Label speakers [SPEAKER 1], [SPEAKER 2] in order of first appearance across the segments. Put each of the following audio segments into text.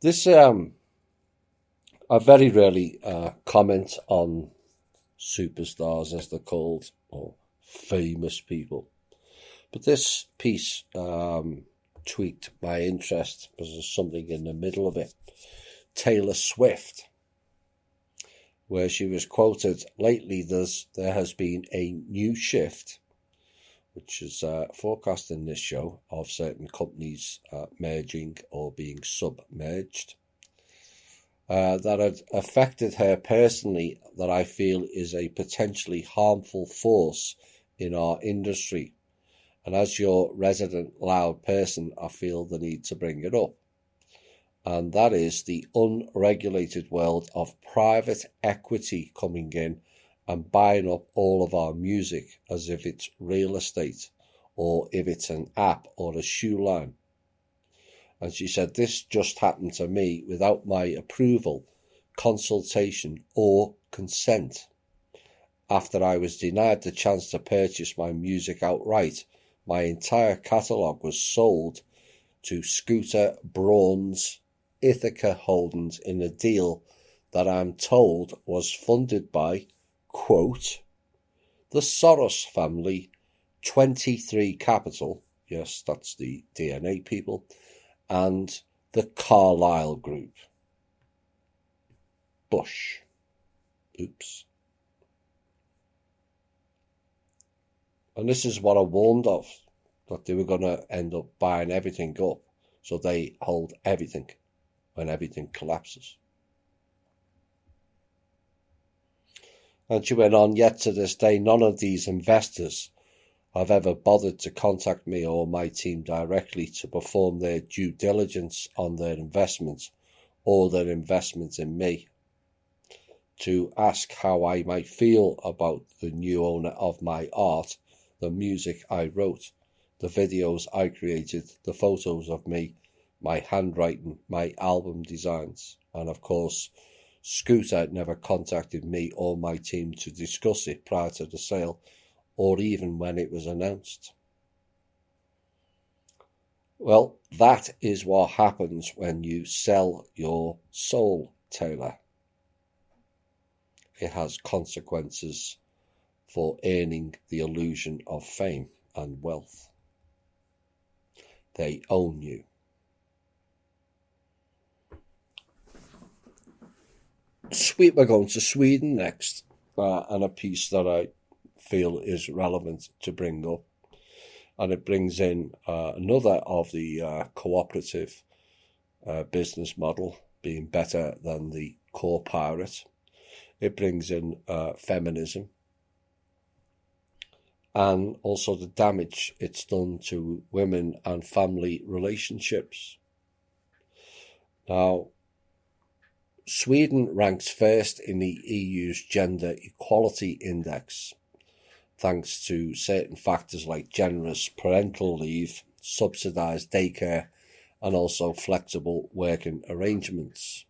[SPEAKER 1] This I very rarely comment on superstars, as they're called, or famous people. But this piece tweaked my interest because there's something in the middle of it. Taylor Swift, where she was quoted, "Lately there has been a new shift," which is forecast in this show, of certain companies merging or being submerged, that had affected her personally, that I feel is a potentially harmful force in our industry. And as your resident loud person, I feel the need to bring it up. And that is the unregulated world of private equity coming in and buying up all of our music as if it's real estate or if it's an app or a shoe line. And she said, "This just happened to me without my approval, consultation, or consent. After I was denied the chance to purchase my music outright, my entire catalogue was sold to Scooter Braun's Ithaca Holdings in a deal that I'm told was funded by, quote, the Soros family, 23 Capital," yes, that's the DNA people, "and the Carlyle Group." Bush. Oops. And this is what I warned of, that they were going to end up buying everything up, so they hold everything when everything collapses. And she went on, "Yet to this day, none of these investors have ever bothered to contact me or my team directly to perform their due diligence on their investments or their investments in me, to ask how I might feel about the new owner of my art, the music I wrote, the videos I created, the photos of me, my handwriting, my album designs." And of course, Scooter never contacted me or my team to discuss it prior to the sale, or even when it was announced. Well, that is what happens when you sell your soul, Taylor. It has consequences for earning the illusion of fame and wealth. They own you. We're going to Sweden next, and a piece that I feel is relevant to bring up. And it brings in another of the cooperative business model being better than the core pirate. It brings in feminism and also the damage it's done to women and family relationships. Now, Sweden ranks first in the EU's Gender Equality Index, thanks to certain factors like generous parental leave, subsidised daycare, and also flexible working arrangements.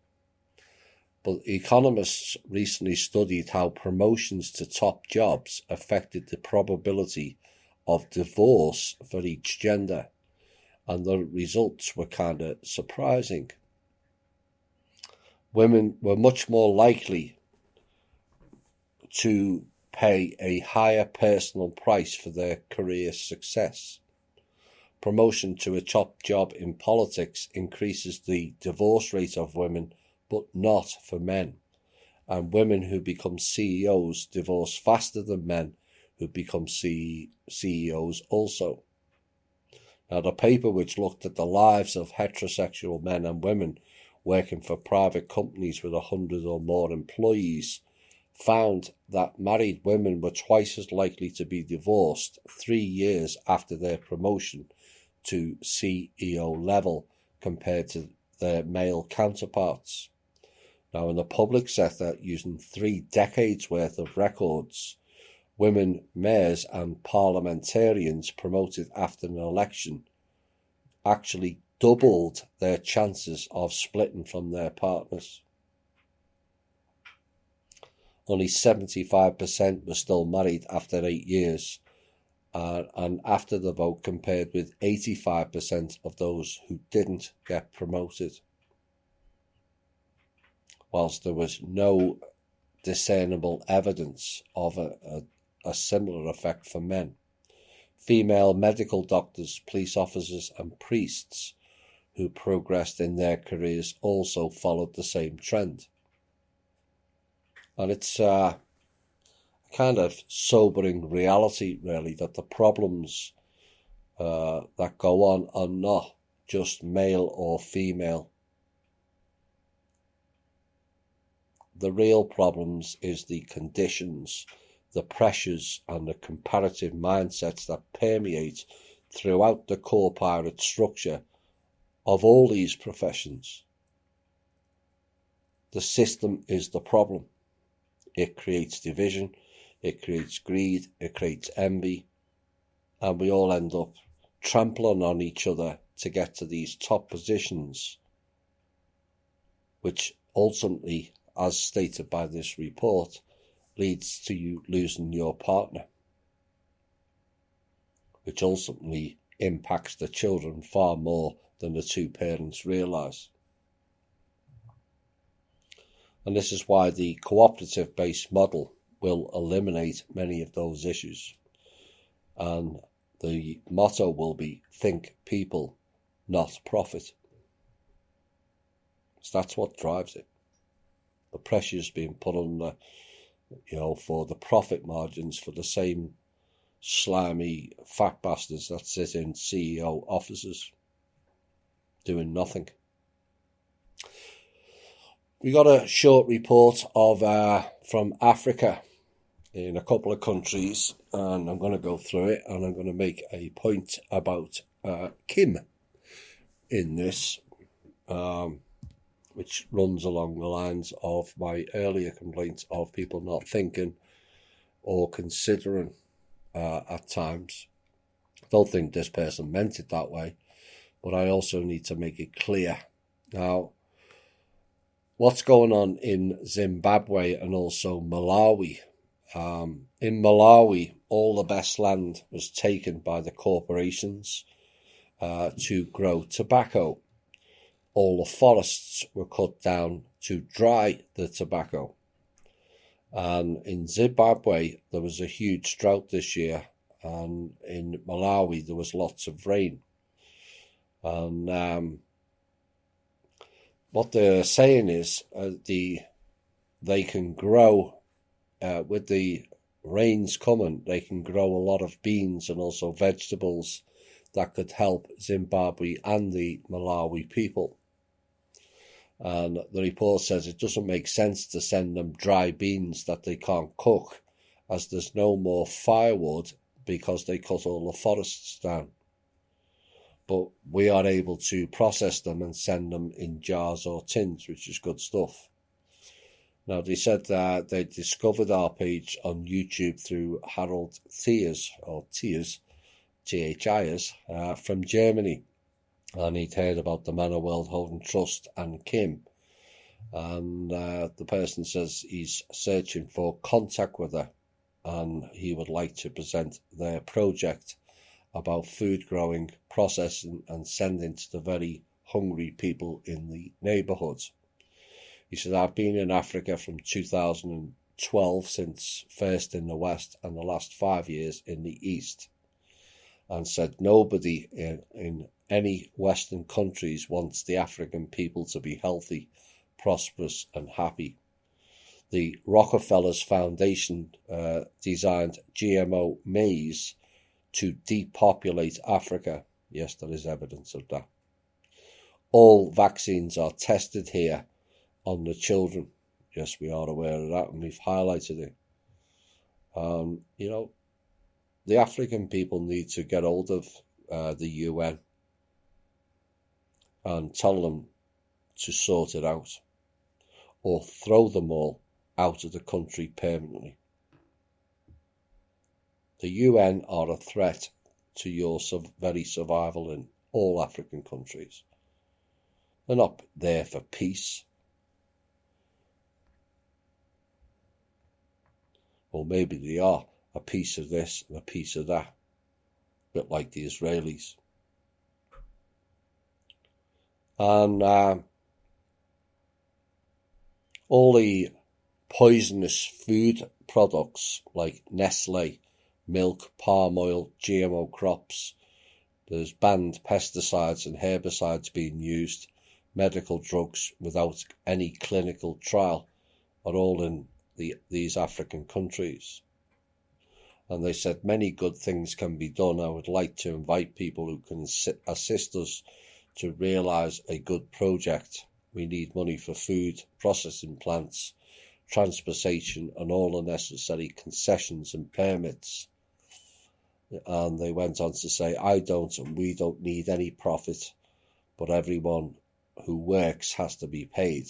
[SPEAKER 1] But economists recently studied how promotions to top jobs affected the probability of divorce for each gender, and the results were kind of surprising. Women were much more likely to pay a higher personal price for their career success. Promotion to a top job in politics increases the divorce rate of women, but not for men. And women who become CEOs divorce faster than men who become CEOs also. Now, the paper, which looked at the lives of heterosexual men and women working for private companies with 100 or more employees, found that married women were twice as likely to be divorced 3 years after their promotion to CEO level compared to their male counterparts. Now, in the public sector, using 3 decades worth of records, women mayors and parliamentarians promoted after an election actually doubled their chances of splitting from their partners. Only 75% were still married after 8 years, and after the vote, compared with 85% of those who didn't get promoted. whilst there was no discernible evidence of a similar effect for men. Female medical doctors, police officers and priests who progressed in their careers also followed the same trend. And it's a kind of sobering reality, really, that the problems that go on are not just male or female. The real problems is the conditions, the pressures and the comparative mindsets that permeate throughout the corporate structure of all these professions. The system is the problem. It creates division, it creates greed, it creates envy, and we all end up trampling on each other to get to these top positions, which ultimately, as stated by this report, leads to you losing your partner, which ultimately impacts the children far more than the two parents realise. And this is why the cooperative-based model will eliminate many of those issues. And the motto will be, think people, not profit. So that's what drives it. The pressure's being put on for the profit margins for the same slimy fat bastards that sit in CEO offices doing nothing. We got a short report of from Africa in a couple of countries, and I'm going to go through it, and I'm going to make a point about Kim in this, which runs along the lines of my earlier complaints of people not thinking or considering at times. I don't think this person meant it that way, but I also need to make it clear. Now, what's going on in Zimbabwe and also Malawi? In Malawi, all the best land was taken by the corporations to grow tobacco. All the forests were cut down to dry the tobacco. And in Zimbabwe, there was a huge drought this year, and in Malawi, there was lots of rain. And what they're saying is they can grow, with the rains coming, they can grow a lot of beans and also vegetables that could help Zimbabwe and the Malawi people. And the report says it doesn't make sense to send them dry beans that they can't cook, as there's no more firewood because they cut all the forests down. But we are able to process them and send them in jars or tins, which is good stuff. Now, they said that they discovered our page on YouTube through Harold Thiers, Thiers, from Germany. And he'd heard about the Man of World Holding Trust and Kim. And the person says he's searching for contact with her, and he would like to present their project about food growing, processing and sending to the very hungry people in the neighbourhoods. He said, I've been in Africa from 2012, since first in the West and the last 5 years in the East, and said nobody in any Western countries wants the African people to be healthy, prosperous and happy. The Rockefellers Foundation designed GMO maize to depopulate Africa. Yes, there is evidence of that. All vaccines are tested here on the children. Yes, we are aware of that, and we've highlighted it. The African people need to get hold of the UN and tell them to sort it out, or throw them all out of the country permanently. The UN are a threat to your very survival in all African countries. They're not there for peace. Or maybe they are, a piece of this and a piece of that, a bit like the Israelis. And all the poisonous food products like Nestle, milk, palm oil, GMO crops. There's banned pesticides and herbicides being used, medical drugs without any clinical trial are all in these African countries. And they said many good things can be done. I would like to invite people who can assist us to realise a good project. We need money for food, processing plants, transportation and all the necessary concessions and permits. And they went on to say, I don't and we don't need any profit, but everyone who works has to be paid.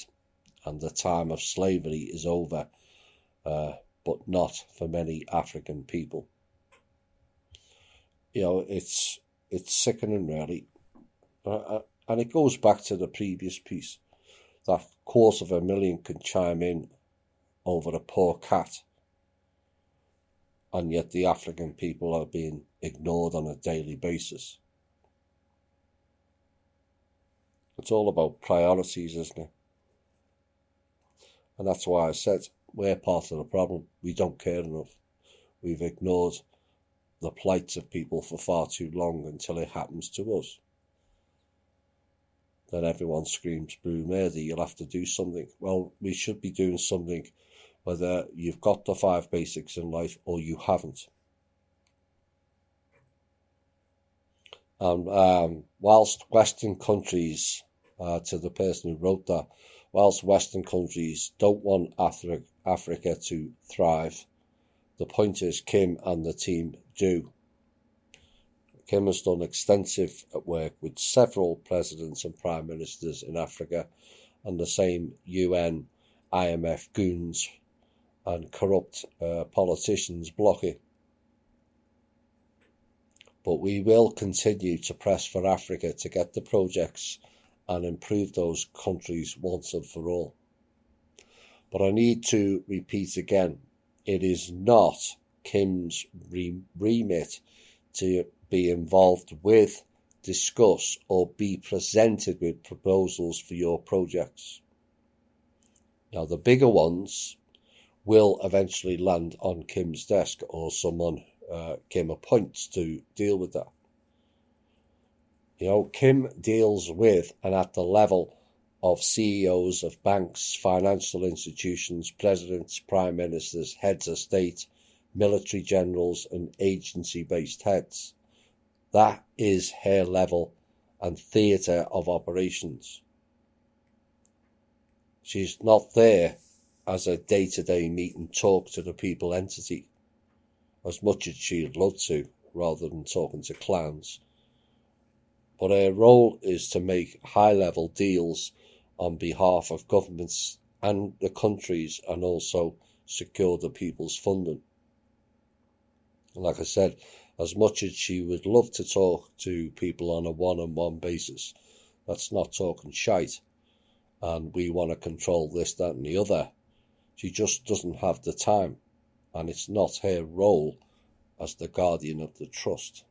[SPEAKER 1] And the time of slavery is over, but not for many African people. You know, it's sickening, really. And it goes back to the previous piece, that 250,000 can chime in over a poor cat, and yet the African people are being ignored on a daily basis. It's all about priorities, isn't it? And that's why I said we're part of the problem. We don't care enough. We've ignored the plights of people for far too long until it happens to us. Then everyone screams, boo murder, you'll have to do something. Well, we should be doing something whether you've got the 5 basics in life or you haven't. And whilst Western countries, to the person who wrote that, whilst Western countries don't want Africa to thrive, the point is Kim and the team do. Kim has done extensive work with several presidents and prime ministers in Africa, and the same UN, IMF goons and corrupt politicians block it. But we will continue to press for Africa to get the projects and improve those countries once and for all. But I need to repeat again, it is not Kim's remit to be involved with, discuss or be presented with proposals for your projects. Now the bigger ones will eventually land on Kim's desk or someone Kim appoints to deal with that. You know, Kim deals with and at the level of CEOs of banks, financial institutions, presidents, prime ministers, heads of state, military generals and agency-based heads. That is her level and theatre of operations. She's not there as a day-to-day meet and talk to the people entity, as much as she'd love to, rather than talking to clowns. But her role is to make high-level deals on behalf of governments and the countries, and also secure the people's funding. And like I said, as much as she would love to talk to people on a one-on-one basis, that's not talking shite. And we want to control this, that and the other. She just doesn't have the time. And it's not her role as the guardian of the trust.